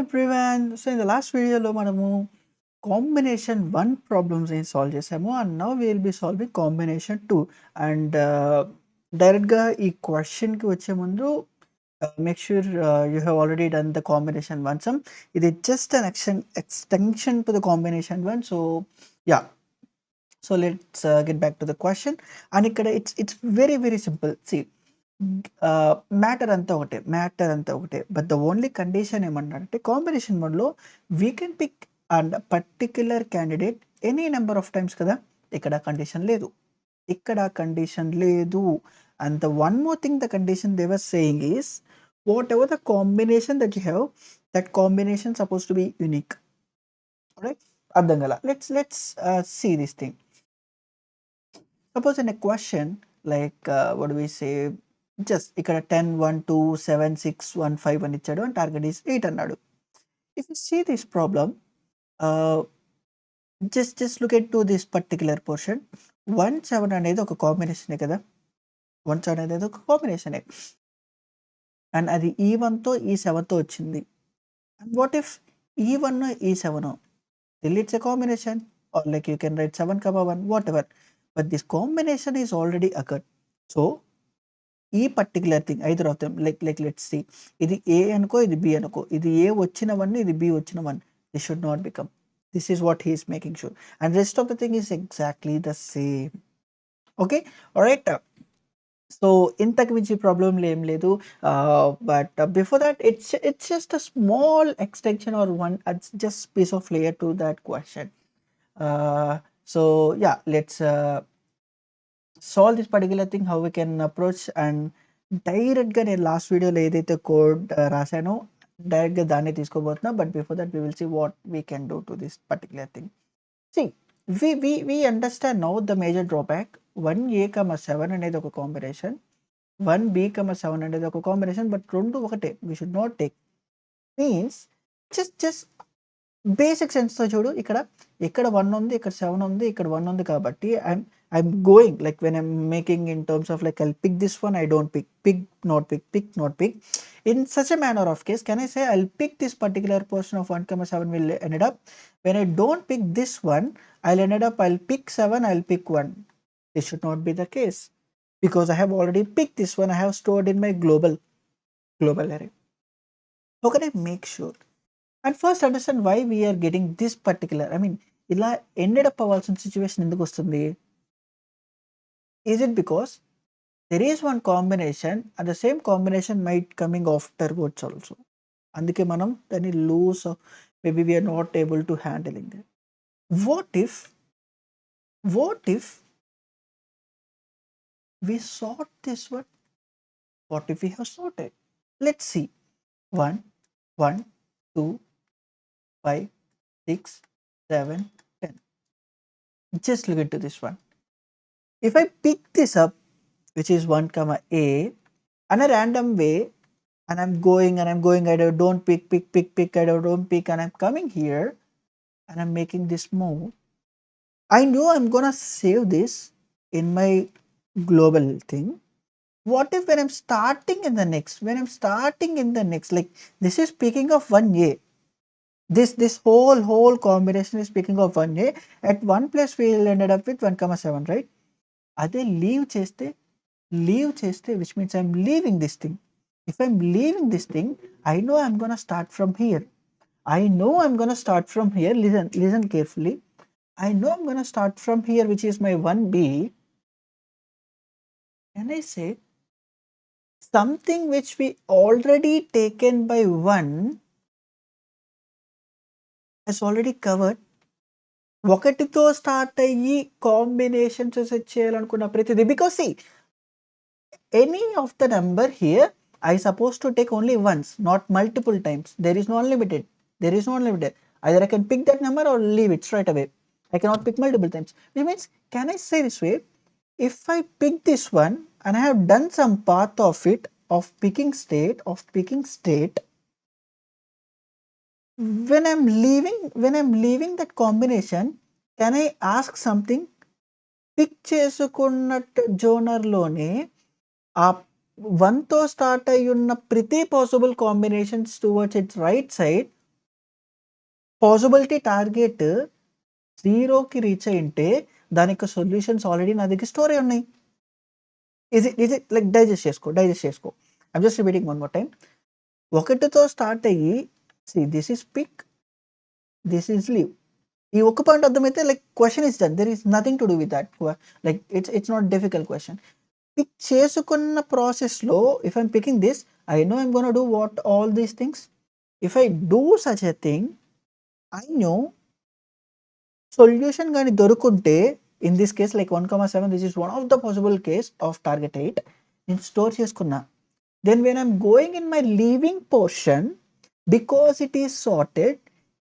Everyone. So in the last వీడియోలో మనము combination 1 ప్రాబ్లమ్స్‌ని సాల్వ్ చేసాము. And now we will be solving combination 2. And డైరెక్ట్‌గా ఈ క్వెషన్‌కి వచ్చే ముందు make sure you have already done the combination 1 sum. ఇది just an extension to the combination 1. So yeah! So let's get back to the question. And ఇక్కడ it's very simple. See matter అంతా ఒకటే. But the only condition ఏమన్నాడంటే combination 1లో we can pick and particular candidate any number of times కదా! ఇక్కడ condition లేదు. And the one more thing the condition they were saying is whatever the combination that you have, that combination suppose to be unique. Right? అర్థం కాలా. Let's see this thing. Suppose in a question like what do we say, just ఇక్కడ 10, 1, 2, 7, 6, 1, 5 అని ఇచ్చాడు. And target is 8 అన్నాడు. If you see this problem, just look at to this particular portion. 1, 7 అనేది ఒక కాంబినేషనే కదా! 1, 7 అనేది ఒక కాంబినేషనే. అండ్ అది ఈ1తో ఈ7తో వచ్చింది. అండ్ వాట్ ఇఫ్ ఈ1 ఈ7 still it's a combination, or like you can write 7, 1, whatever. But this combination is already occurred. So ఈ particular thing either of them like let's see, ఇది ఏ అనుకో, ఇది బి అనుకో, ఇది ఏ వచ్చిన 1, ఇది బి వచ్చిన 1. This should not become. This is what he is making sure. And rest of the thing is exactly the same. Okay, alright. So ఇంతకు మించి ప్రాబ్లం ఏం లేదు. But before that it's just a small extension or one just piece of layer to that question. So yeah, let's solve this particular thing, how we can approach. And డైరెక్ట్‌గా నేను last వీడియోలో ఏదైతే code రాసానో డైరెక్ట్‌గా దాన్నే తీసుకోబోతున్నా. But before that we will see what we can do to this particular thing. See, we understand now the major drawback. 1a, 7 అనేది ఒక కాంబినేషన్. 1b, 7 అనేది ఒక కాంబినేషన్. బట్ 2 ఒకటే. We should not take. Means just basic సెన్స్‌తో చూడు. ఇక్కడ 1 ఉంది, ఇక్కడ 7 ఉంది, ఇక్కడ 1 ఉంది కాబట్టి I'm going like when I'm making in terms of like I'll pick this one, I don't pick, not pick. In such a manner of case, can I say I'll pick this particular portion of 1, 7 will ended up. When I don't pick this one, I'll pick 7, I'll pick 1. This should not be the case because I have already picked this one. I have stored in my global array. How can I make sure? And first understand why we are getting this particular, I mean, ఇలా ended up అవ్వాల్సిన situation ఎందుకు వస్తుంది? Is it because there is one combination and the same combination might coming afterwards also? అందుకే మనం దాన్ని lose, maybe we are not able to handling that. What if we sort this one? What if we have sorted? Let's see. 1, 1, 2, 5, 6, 7, 10. Just look into this one. If I pick this up, which is 1, a, in a random way, and I'm going, I don't pick, I don't pick, and I'm coming here, and I'm making this move. I know I'm gonna save this in my global thing. What if when I'm starting in the next, like this is speaking of 1a. This whole combination is speaking of 1a. At one place we'll ended up with 1, 7, right? అదే leave చేస్తే, which means I'm leaving this thing. If I'm leaving this thing, I know I'm gonna start from here. Listen carefully. I know I'm gonna start from here, which is my 1b. Can I say something which we already taken by 1 has already covered? ఒకటితో start అయ్యి combinations set చేయాలనుకున్న ప్రతిదీ, because see, any of the number here I supposed to take only once, not multiple times. There is no unlimited. Either I can pick that number or leave it straight away. I cannot pick multiple times. Which means, can I say this way? If I pick this one and I have done some path of it, of picking state, when I'm leaving that combination, can I ask something? Pick చేసుకున్నట్టు జోనర్లోనే ఆ 1తో start అయ్యి ఉన్న ప్రతి possible combinations towards its right side possibility target 0కి reach అయ్యుంటే దాని యొక్క సొల్యూషన్స్ ఆల్రెడీ నా దగ్గర స్టోర్ అయ్యి ఉన్నాయి. ఇజ్ ఇట్ లైక్ డైజెస్ట్ చేసుకో. I'm just repeating one more time. 1తో స్టార్ట్ అయ్యి this is pick, this is leave. ఈ ఒక్క పాయింట్ అర్థమైతే like question is done. There is nothing to do with that. Like it's not difficult question. Pick చేసుకున్న ప్రాసెస్‌లో if I'm picking this, I know I'm gonna do what all these things. If I do such a thing, I know solution గాని దొరుకుంటే in this case like 1,7 this is one of the possible case of target 8 నేను store చేసుకున్నా. Then when I'm going in my leaving portion, because it is sorted,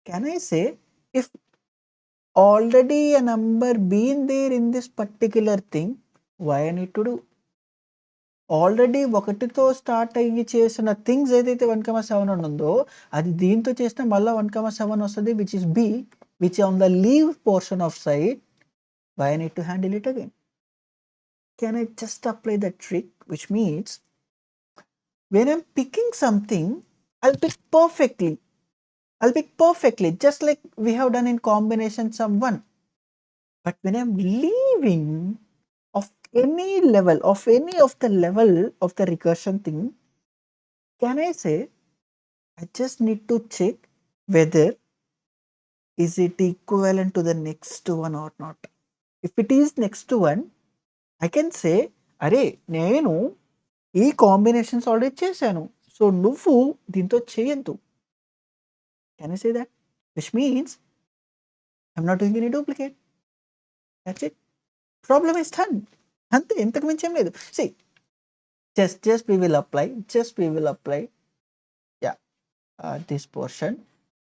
can I say if already a number been there in this particular thing, why I need to do? Already 1తో start అయ్యి చేసిన things ఏదైతే 1,7 అని ఉందో అది దీంతో చేస్తే మళ్ళీ 1,7 వస్తుంది, which is be, which on the leave portion of side. Why I need to handle it again? Can I just apply the trick, which means when I'm picking something, I'll pick perfectly. Just like we have done in combination sum 1. But when I'm leaving of any level, of any of the level of the recursion thing, can I say I just need to check whether is it equivalent to the next one or not. If it is next one, I can say, అరే నేను ఈ combinations already చేశాను, so నువ్వు దీంతో చేయొద్దు. Can I say that? Which means I'm not doing any duplicate. That's it. Problem is done. అంతే, ఇంతకు మించి ఏం లేదు. See, just we will apply this portion.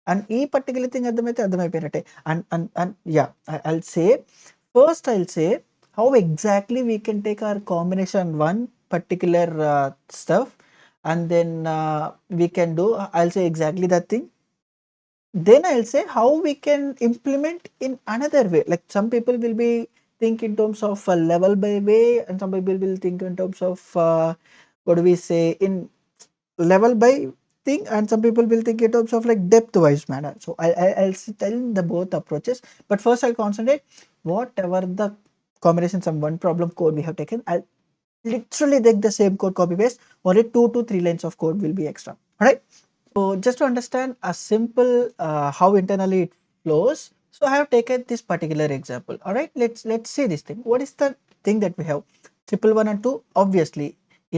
And ఈ పర్టికులర్ థింగ్ అర్థమైతే అర్థమైపోయినట్టే. And yeah, I'll say how exactly we can take our combination one particular stuff, and then we can do, I'll say exactly that thing. Then I'll say how we can implement in another way. Like some people will be think in terms of level by way, and some people will think in terms of what do we say, in level by thing, and some people will think in terms of like depth wise manner. So I'll tell the both approaches, but first I'll concentrate whatever the combination sum one problem code we have taken. I'll literally take the same code, copy paste, only 2 to 3 lines of code will be extra. All right. So just to understand a simple how internally it flows, so I have taken this particular example. All right, let's see this thing. What is the thing that we have? 111 and 2. Obviously,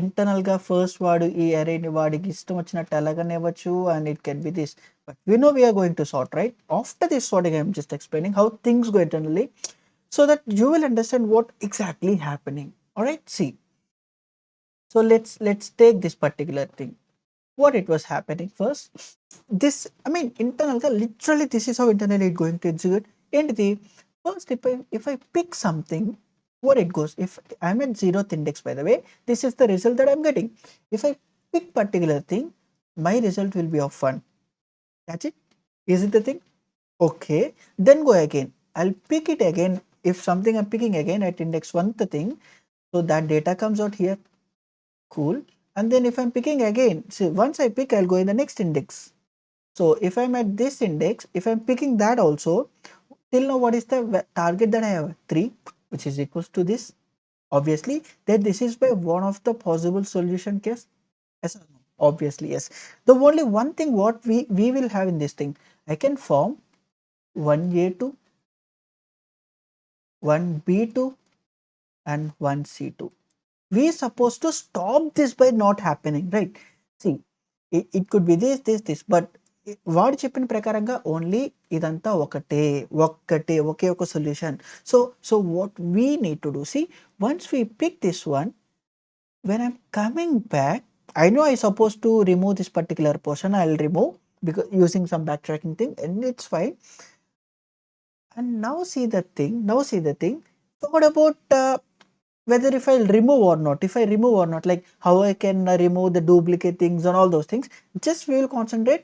internal ga first వాడు ఈ array ని వాడికి ఇష్టం వచ్చినట్టు ఎలాగనే ఇవ్వచ్చు, and it can be this. But we know we are going to sort, right? After this sorting, I am just explaining how things go internally, so that you will understand what exactly happening. All right, see. So let's take this particular thing. What it was happening first. This, I mean, internal literally this is how internally it going to execute. And the first, if I pick something, what it goes, if I'm at 0th index, by the way, this is the result that I'm getting. If I pick particular thing, my result will be of 1. That's it. Is it the thing? Okay, then go again. I'll pick it again. If something I'm picking again at index 1 the thing, so that data comes out here. Cool. And then if I'm picking again, see, once I pick, I'll go in the next index. So if I'm at this index, if I'm picking that also, till now what is the target that I have? 3, which is equals to this. Obviously, that this is by one of the possible solution case. Yes or no? Obviously, yes. The only one thing what we will have in this thing, I can form 1A2, 1B2, and 1C2. We are supposed to stop this by not happening, right? See, it could be this, but వాడు చెప్పిన ప్రకారంగా only ఇదంతా ఒకే ఒక solution. So what we need to do, see, once we pick this one, when I'm coming back, I know I supposed to remove this particular portion. I'll remove because using some backtracking thing, and it's fine. And now see the thing. So what about whether if I'll remove or not, like how I can remove the duplicate things and all those things. Just we will concentrate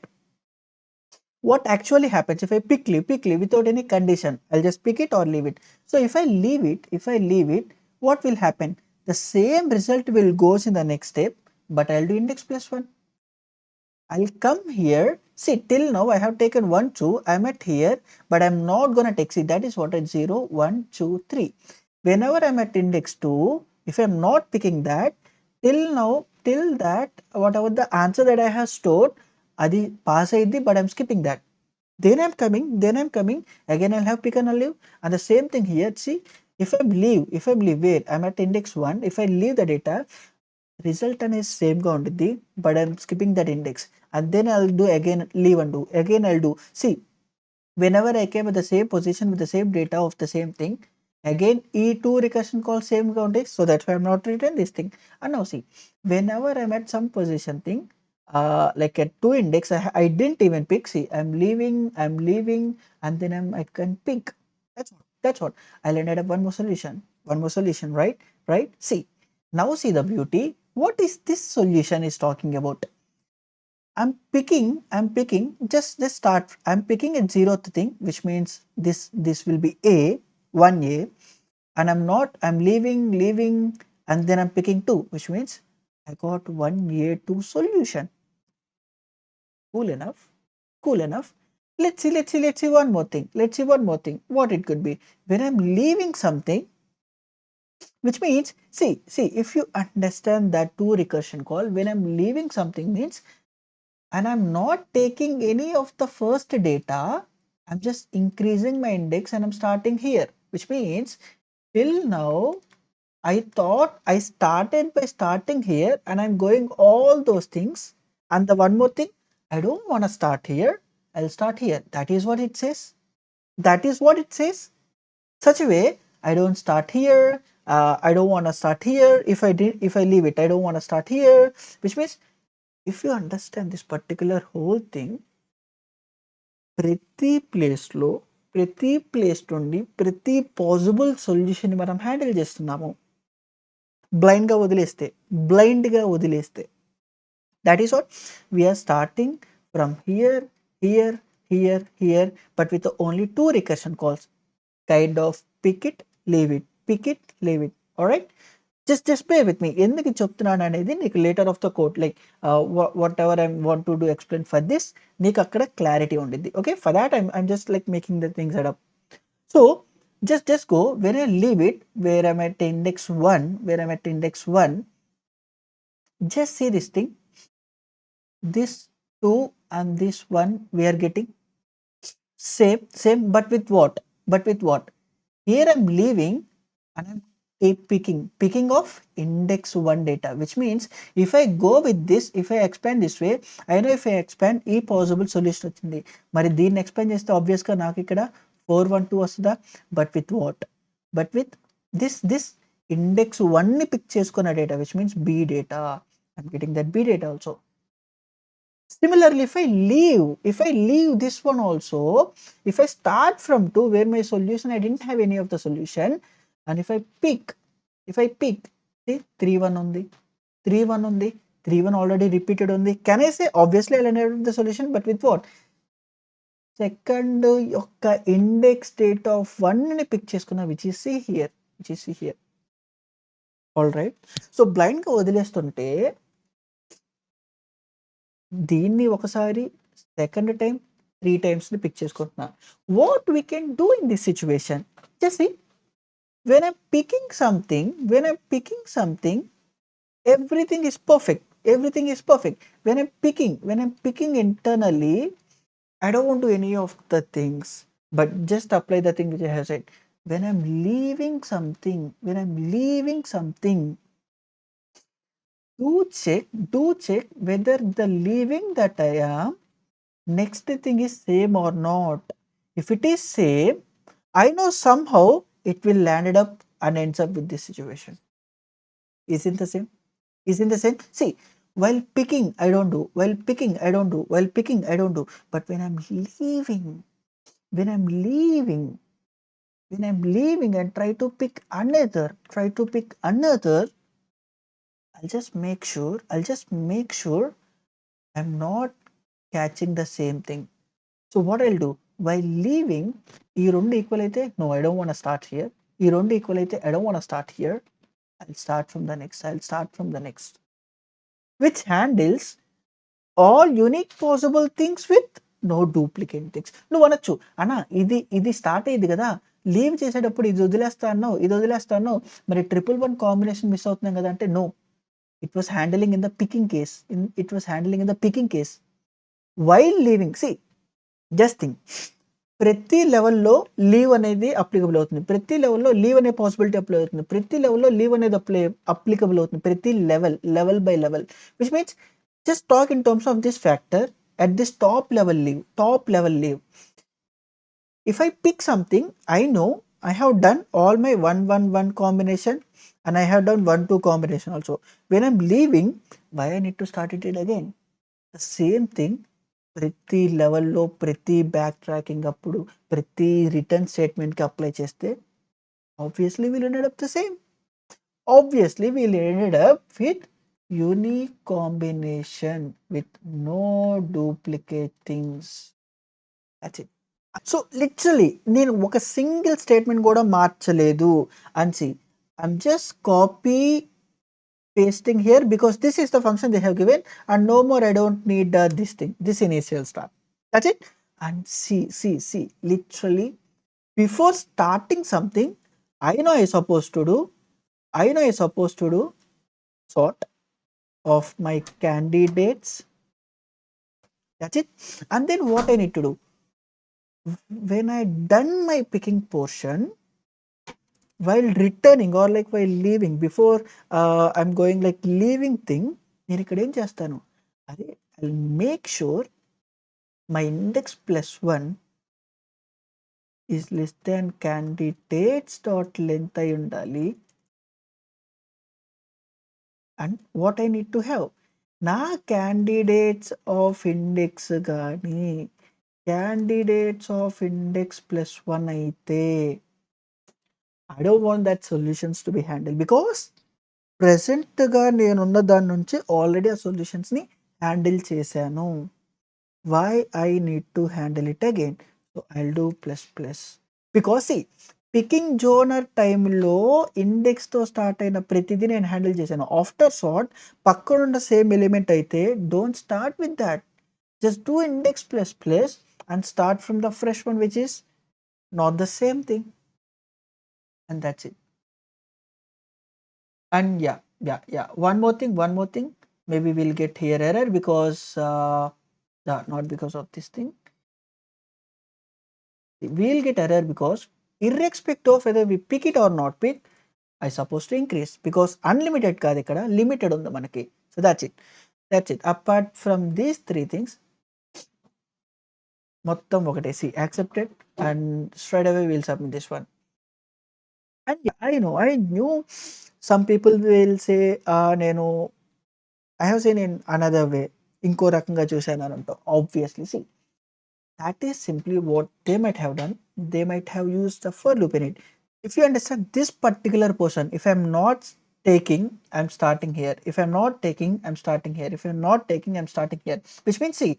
what actually happens if I pick leave without any condition. I'll just pick it or leave it. So if I leave it, what will happen? The same result will goes in the next step, but I'll do index plus 1. I'll come here See, till now I have taken 1, 2, I'm at here, but I'm not gonna take, see, that is what at 0, 1, 2, 3. Whenever I'm at index 2, if I'm not picking that, till now, till that, whatever the answer that I have stored, adi pass aidi, but I'm skipping that. Then I'm coming, again I'll have pick and I'll leave. And the same thing here, see, if I leave where I'm at index 1, if I leave the data, result అనేది same గా ఉంటుంది, but I'm skipping that index, and then I'll do again, leave and do again, I'll do. See, whenever I came at the same position with the same data of the same thing, again e2 recursion call same గా ఉంటాయి, so that's why I'm not written this thing. And now see, whenever I'm at some position thing, like at 2 index, I didn't even pick. See, I'm leaving, and then I can pick. That's what I'll end up one more solution, right. See, now see the beauty. What is this solution is talking about? I'm picking, just start. I'm picking at 0th thing, which means this will be A, 1A, and I'm leaving, and then I'm picking 2, which means I got 1A2 solution. Cool enough. Cool enough. Let's see one more thing. What it could be. When I'm leaving something, which means, see, if you understand that 2 recursion call, when I'm leaving something means, and I'm not taking any of the first data, I'm just increasing my index and I'm starting here, which means till now I thought I started by starting here and I'm going all those things. And the one more thing, I don't want to start here, I'll start here. That is what it says. Such a way, I don't start here. I don't want to start here. If I leave it, I don't want to start here, which means if you understand this particular whole thing, ప్రతి ప్లేస్లో ప్రతి place నుండి ప్రతి possible solution మనం handle చేస్తున్నాము. బ్లైండ్గా వదిలేస్తే that is what we are starting from here, but with only 2 recursion calls, kind of pick it, leave it. All right, just bear with me. ఎందుకు చెప్తున్నాను అనేది నీకు later of the code, like whatever I want to do explain for this, నీకు అక్కడ clarity ఉండిద్ది. Okay, for that I'm just like making the things adapt. So just go when I leave it, where I'm at index 1, just see this thing, this 2 and this 1 we are getting same, but with what? Here I'm leaving and I'm picking of index 1 data, which means if I go with this, if I expand this way, I know if I expand e possible solution వచ్చింది, మరి దీన్ని expand చేస్తే obvious గా నాకు ఇక్కడ 412 వస్తుందా? But with what? But with this index 1 ని pick చేసుకున్న data, which means b data. I'm getting that b data also. Similarly, if I leave this one also, if I start from 2 where my solution, I didn't have any of the solution, and if I pick, see, 3 1 ఉంది, 3 1 already repeated ఉంది. Can I say obviously I'll end up with the solution, but with what? Second యొక్క index data of 1 ని pick చేసుకున్నా, which is see here. All right. So blind గా వదిలేస్తుంటే దీన్ని ఒకసారి, second time, 3 times ని pick చేసుకుంటున్నా. What we can do in this situation? Just see, when I'm picking something, everything is perfect. When I'm picking internally, I don't want to do any of the things, but just apply the thing which I have said. When I'm leaving something, do check whether the leaving that I am, next thing is same or not. If it is same, I know somehow it will land it up and ends up with this situation. Isn't the same? See, while picking I don't do, but when I'm leaving and try to pick another, I'll just make sure I'm not catching the same thing. So what I'll do, while leaving, ఈ రెండు equal అయితే, no, I don't want to start here. ఈ రెండు equal అయితే, I don't want to start here. I'll start from the next, which handles all unique possible things with no duplicate things. నువ్వు అనొచ్చు అన్నా ఇది స్టార్ట్ అయ్యింది కదా, లీవ్ చేసేటప్పుడు ఇది వదిలేస్తా అన్నావు, ఇది వదిలేస్తా అన్నావు, మరి 111 కాంబినేషన్ మిస్ అవుతున్నాం కదా అంటే no, it was handling in the picking case, it was handling in the picking case while leaving. See just think, ప్రతి లెవెల్లో లీవ్ అనేది అప్లికబుల్ అవుతుంది, ప్రతి లెవెల్లో లీవ్ అనే పాసిబిలిటీ అప్లై అవుతుంది, ప్రతి లెవెల్లో లీవ్ అనేది అప్లికబుల్ అవుతుంది, ప్రతి level by level, which means just talk in terms of this factor at this top level leave. If I pick something, I know I have done all my 1 1 1 combination and I have done 1 2 combination also. When I'm leaving, why I need to start it again? The same thing, ప్రతి లెవెల్లో ప్రతి back tracking అప్పుడు ప్రతి return స్టేట్మెంట్కి apply చేస్తే obviously we'll ended up the same. Obviously we'll ended up with unique combination with no duplicate things. That's it. So literally నేను ఒక single statement కూడా మార్చలేదు and see, I'm just copy pasting here because this is the function they have given and no more I don't need this thing, this initial star. That's it. And see literally before starting something, I know I'm supposed to do sort of my candidates. That's it. And then what I need to do, when I done my picking portion, while returning or like while leaving, before I'm going like leaving thing, నేను ఇక్కడ ఏం చేస్తాను, అదే I'll make sure my index plus 1 is less than candidates dot length అయి ఉండాలి. And what I need to have, నా candidates of index కానీ candidates of index plus 1 అయితే I don't want that solutions to be handled because ప్రెసెంట్గా నేనున్న దాని నుంచి already ఆ సొల్యూషన్స్ని హ్యాండిల్ చేశాను. Why I need to handle it again? So I'll do plus plus because picking జోనర్ టైంలో ఇండెక్స్తో స్టార్ట్ అయిన ప్రతిదీ నేను హ్యాండిల్ చేశాను. ఆఫ్టర్ సార్ట్ పక్కనున్న సేమ్ ఎలిమెంట్ అయితే don't start with that, just do index plus plus and start from the fresh one which is not the same thing, and that's it. And yeah, one more thing, maybe we'll get here error because not because of this thing, we'll get error because irrespective of whether we pick it or not pick, I supposed to increase because unlimited కాదు ఇక్కడ limited ఉంది మనకి. So that's it. Apart from these three things, మొత్తం ఒకటే. See, accepted and straight away we'll submit this one. And yeah, I knew some people will say నేను I have seen in another way, ఇంకో రకంగా చూశాను అని అంటాం. Obviously, see, that is simply what they might have done. They might have used the for loop in it. If you understand this particular portion, if I'm not taking, I'm starting here. If I'm not taking, I'm starting here. If I'm not taking, I'm starting here. Which means, see,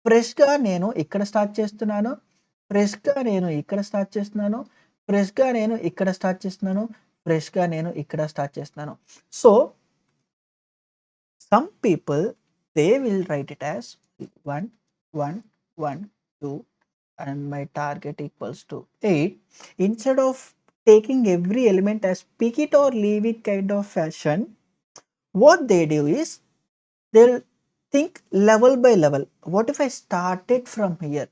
ఫ్రెష్గా నేను ఇక్కడ start చేస్తున్నాను, ఫ్రెష్గా నేను ఇక్కడ start చేస్తున్నాను, ఫ్రెష్గా నేను ఇక్కడ స్టార్ట్ చేస్తున్నాను, ఫ్రెష్గా నేను ఇక్కడ స్టార్ట్ చేస్తున్నాను. So some people, they will write it as 1 1 1 2 and my target equals to 8. Instead of taking every element as pick it or leave it kind of fashion, what they do is they'll think level by level. What if I started from here?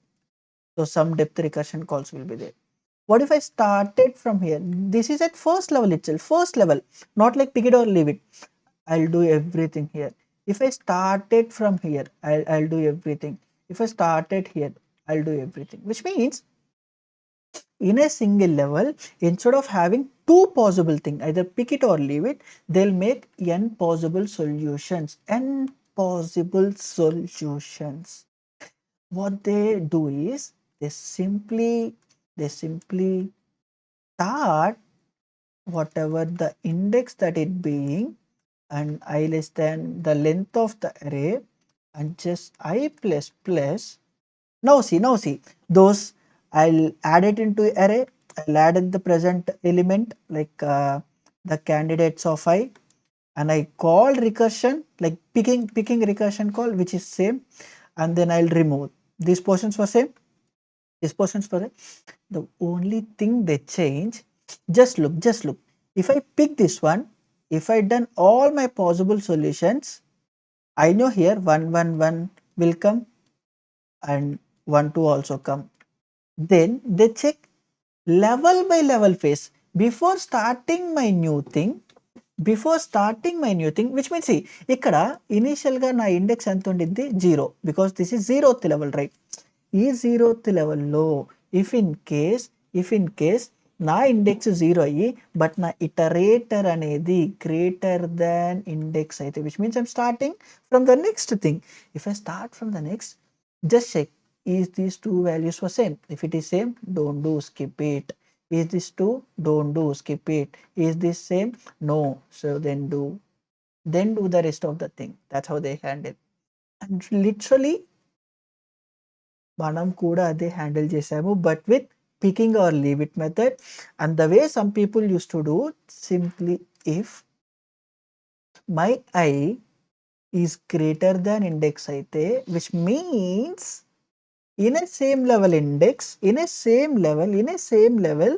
So some depth recursion calls will be there. What if I started from here? This is at first level itself, first level, not like pick it or leave it. I'll do everything here. If I started from here, I'll do everything. If I started here, I'll do everything. Which means in a single level, instead of having two possible things, either pick it or leave it, they'll make n possible solutions. N possible solutions. What they do is they simply start whatever the index that it being and I less than the length of the array and just I plus plus. Now see those, I'll add it into array, I'll add in the present element like the candidates of I, and I call recursion like picking recursion call, which is same, and then I'll remove these portions for same, these portions for same. The only thing they change, just look. If I pick this one, if I done all my possible solutions, I know here 1 1 1 will come and 1 2 also come. Then they check level by level phase before starting my new thing. Which means see ఇక్కడ initial గా నా index ఎంత ఉండింది 0, because this is 0th level, right? ఈ 0th లెవెల్లో if in case నా index 0 అయ్యి but నా ఇటరేటర్ అనేది గ్రేటర్ దాన్ ఇండెక్స్ అయితే, which means I'm starting from the next thing. If I start from the next, just check, is these two values for same? If it is same, don't do, skip it. Is this 2? Don't do, skip it. Is this same? No. So then do the rest of the thing. That's how they handle. And literally మనం కూడా అదే handle చేసాము, but with picking or leave it method. And the way some people used to do, simply if my I is greater than index అయితే, which means in a same level index, in a same level,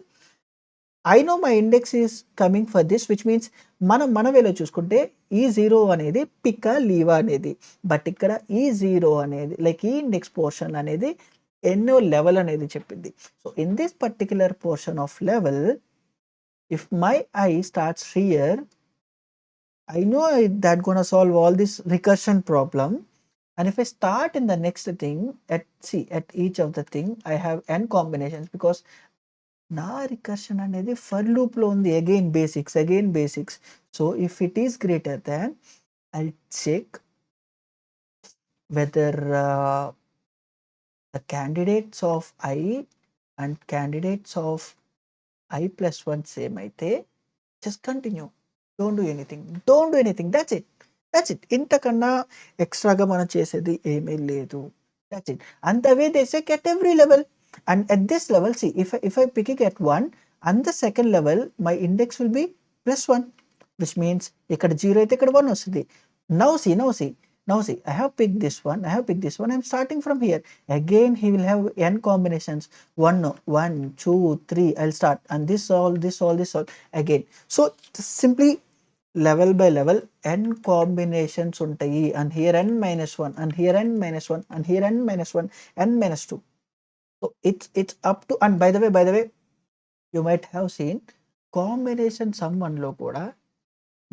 I know my index is coming for this, which means మన వేలో చూసుకుంటే ఈ 0 అనేది pick leave అనేది, but ఇక్కడ ఈ 0 అనేది లైక్ ఈ ఇండెక్స్ పోర్షన్ అనేది ఎన్నో లెవెల్ అనేది చెప్పింది. So in this particular portion of level, if my I starts here, I know that gonna solve all this recursion problem. And if I start in the next thing, at each of the thing, I have n combinations, because నా recursion అనేది for loop లో ఉంది. Again basics. So if it is greater than, I check whether the candidates of I and candidates of I plus 1 same అయితే, just continue, don't do anything. That's it. ఇంతకన్నా ఎక్స్ట్రాగా మనం చేసేది ఏమీ లేదు. That's it. And the way they check at every level. And at this level, see, if I pick it at 1, and the second level, my index will be +1, which means ఇక్కడ 0 అయితే ఇక్కడ 1 వస్తుంది. Now see, I have picked this one, I'm starting from here. Again, he will have n combinations. 1, 2, 3, I'll start. And this all again. So simply level by level n combinations ఉంటాయి, and here n minus 1, and here n minus 1, and here n minus 1, n minus 2. So it's up to, and by the way, you might have seen combination sum 1 లో కూడా,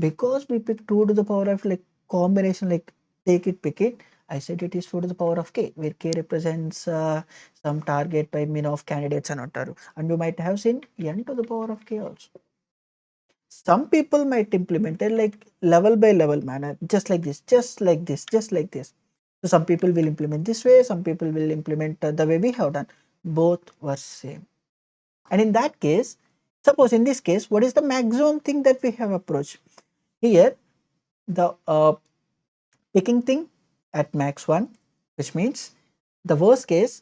because we pick 2 to the power of like combination, like take it, pick it, I said it is 2 to the power of k, where k represents some target by min of candidates అని అంటారు. And you might have seen n to the power of k also. Some people might implement it like level by level manner, just like this. So some people will implement this way, some people will implement the way we have done. Both were same. And in that case, suppose in this case, what is the maximum thing that we have approached? Here, the picking thing at max 1, which means the worst case,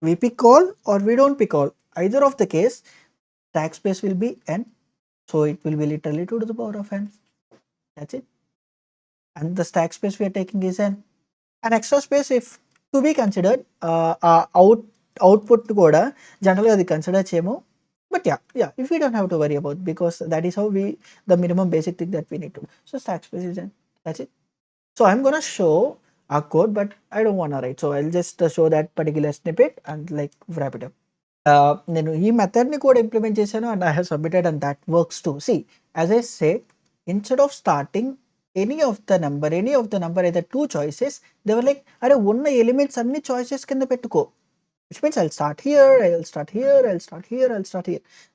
we pick all or we don't pick all. Either of the case, stack space will be n. So it will be literally 2 to the power of n. That's it. And the stack space we are taking is an extra space if to be considered. Output కూడా జనరల్గా అది consider చేయము. But yeah, if we don't have to worry about, because that is how the minimum basic thing that we need to do. So stack space is n. That's it. So I'm gonna show our code, but I don't wanna write. So I'll just show that particular snippet and like wrap it up. నేను ఈ మెథడ్ని కూడా implement చేశాను, and I have submitted, and that works to. C as I said, instead of starting any of the number either 2 choices, they were like, అరే ఉన్న elements అన్ని choices కింద పెట్టుకో, which means I'll start here,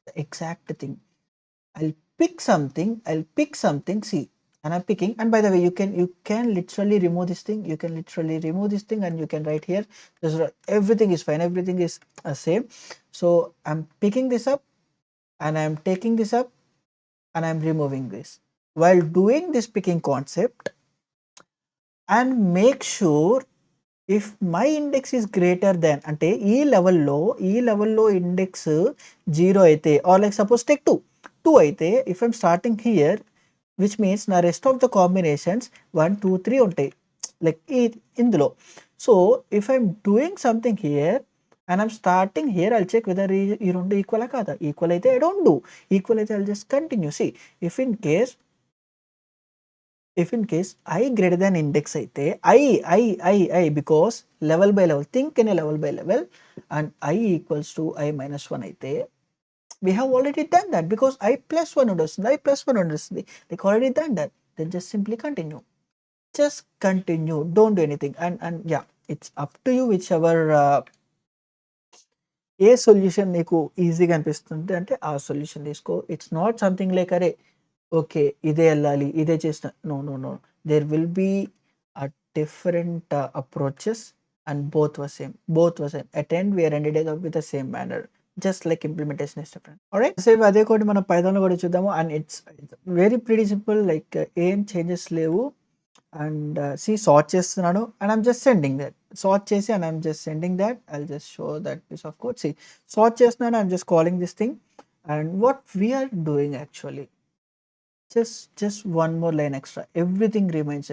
the exact thing. I'll pick something, see, and I'm picking, and by the way, you can literally remove this thing, and you can write here, everything is fine, everything is same. So I'm picking this up, and I'm taking this up, and I'm removing this. While doing this picking concept, and make sure if my index is greater than, అంటే ఈ లెవెల్లో index 0 అయితే, or like suppose take 2 అయితే, if I'm starting here, which means నా rest of the combinations 1 2 3 ఉంటాయి like ఇందులో. So if I'm doing something here and I'm starting here, I'll check whether ఈ రెండు ఈక్వల్ కాదా. ఈక్వల్ అయితే I don't do, equal అయితే I'll just continue. See, if in case I greater than index అయితే I because level by level, think in a level by level, and I equals to I minus 1 అయితే we have already done that because I plus 1 ఉండొస్తుంది, I plus 1 ఉండొస్తుంది, like already done that. Then just simply continue, just continue, don't do anything. And yeah, it's up to you whichever ఏ solution నీకు ఈజీగా అనిపిస్తుంది అంటే ఆ solution తీసుకో. It's not something like అరే okay ఇదే వెళ్ళాలి ఇదే చేసిన, no no no, there will be a different approaches and both were same at end we are ended up with the same manner, just like implementation is different. Alright, same అదే code మనం Python లో కూడా చూద్దాము. And it's very pretty simple, like ఏం changes లేవు. And sort చేస్తున్నాను and I'm just sending that, sort చేసి and I'm just sending that. I'll just show that piece of code. Sort చేస్తున్నాను, I'm just calling this thing. And what we're doing actually, just one more line extra, everything remains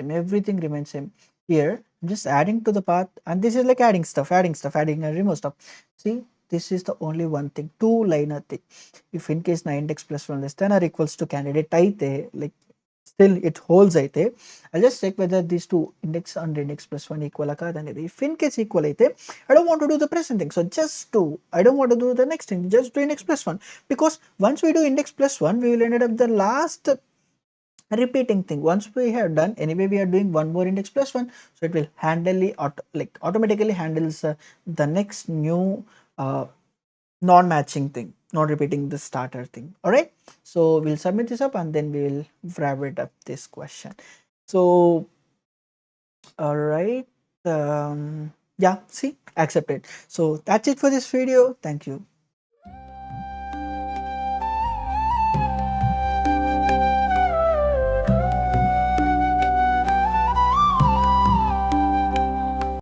same. Here I'm just adding to the path, and this is like adding stuff, adding and remove stuff. See, this is the only one thing, two liner thing. If in case na index plus 1 less than or equals to candidate aithe, like still it holds aithe, I'll just check whether these two index and index plus 1 equal kadanidi. If in case equal aithe, I don't want to do the present thing, so I don't want to do the next thing, just do index plus 1. Because once we do index plus 1, we will end up the last repeating thing. Once we have done, anyway we are doing one more index plus 1, so it will automatically handles the next new non-matching thing, not repeating the starter thing. All right, so we'll submit this up and then we will wrap it up this question. So all right, yeah, see, accepted. So that's it for this video. Thank you.